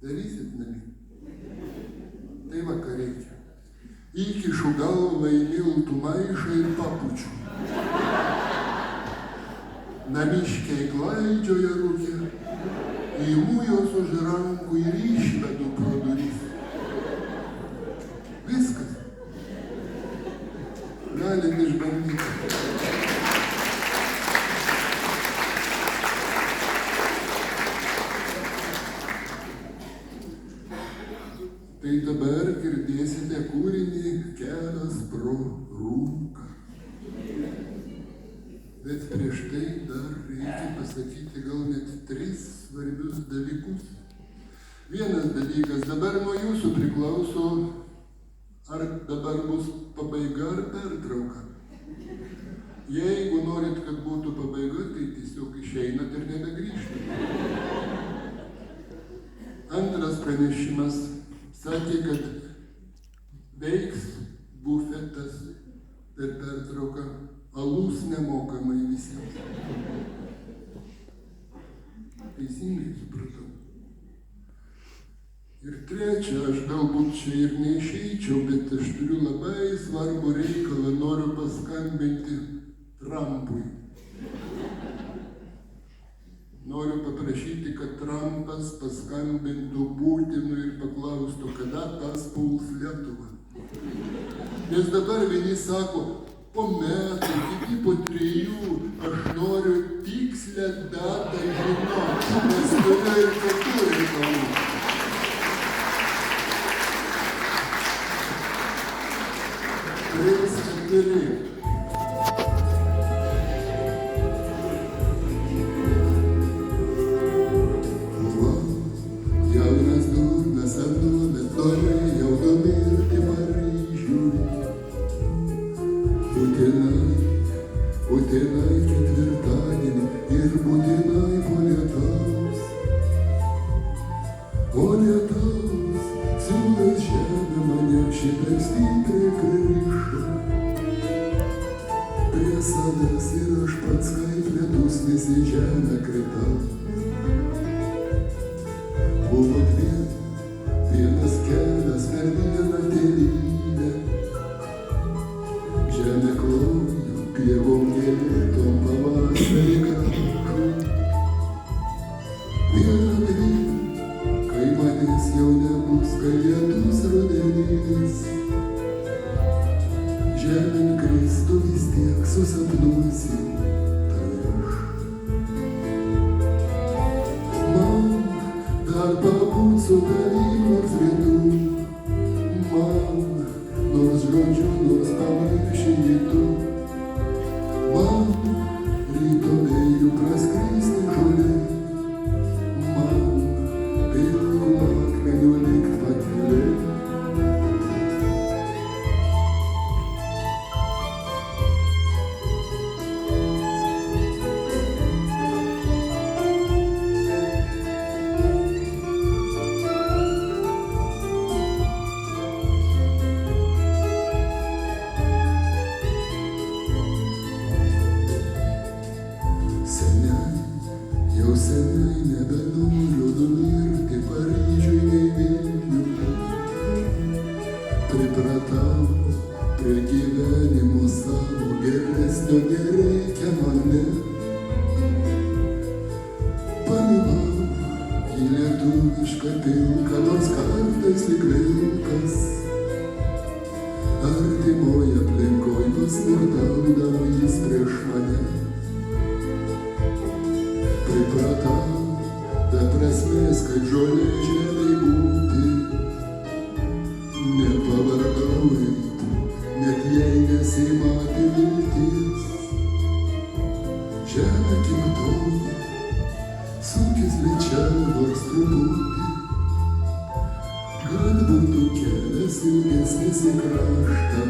Darysit namie? Tai va ką reikia. Įkišu galvą į miltų maišą ir papučiu. Namiškiai klaidžioja rūke, imu jos už rankų ir išvedu pro duris. Viskas. Galit išbandyti. Tai dabar girdėsite kūrinį Kelias pro rūką. Bet prieš tai dar reikia pasakyti gal net 3 svarbius dalykus. Vienas dalykas, dabar nuo jūsų priklauso, ar dabar bus pabaiga ar pertrauka. Jeigu norit, kad būtų pabaiga, tai tiesiog išeinat ir nebegrįžtat. Antras pranešimas sakė, kad veiks bufetas per pertrauką. Alus nemokamai visiems. Teisingai supratau. Ir trečia, aš galbūt čia ir neišeičiau, bet aš turiu labai svarbų reikalą, noriu paskambinti Trumpui. Noriu paprašyti, kad Trumpas paskambintų Putinui ir paklaustų, kada tas puls Lietuvą. Nes dabar vieni sako, po metų, kiti po 3, aš noriu tikslę datą žinoti, nes turiu ir kitų reikalų. Trys, 4. Jaunas durnas anuomet norėjau numirti Paryžiui. Būtinai ketvirtadienį ir būtinai po lietaus. Po lietaus siūlas žemė mane šitaip stipriai pririšo. Prie savęs ir aš pats kaip lietus vis į žemę kritau. Buvo vienas kelias per vieną tėvynę. Žemė klojo, pievom gėlėtom pavasarį gražu. Vieną, kai manęs jau nebus, kai lietus rudenis. Žemėn kristų vis tiek susapnuosi, tai aš. Man dar pabūt su tavim nors rytų. Man nors žodžiu, nors paviršiai tu. Man ryto vėjų praskristi žolė. Man pilkų akmenių likt pakelė. Jau senai nebenoriu numirti Paryžiui nei Vilniui. Pripratau prie gyvenimo savo, geresnio nereikia mane. Pamilau į lietuvišką pilką, nors kartais lyg vilkas. Artimoj aplinkoj pasmurtaudavo jis prieš mane. Pripratau be prasmės, kad žolė žemėj būti. Nepavargau eit, net jei nesimatė vilties. Žemė gimtoji, sukis lėčiau nors truputį. Kad būtų kelias ilgesnis į kraštą.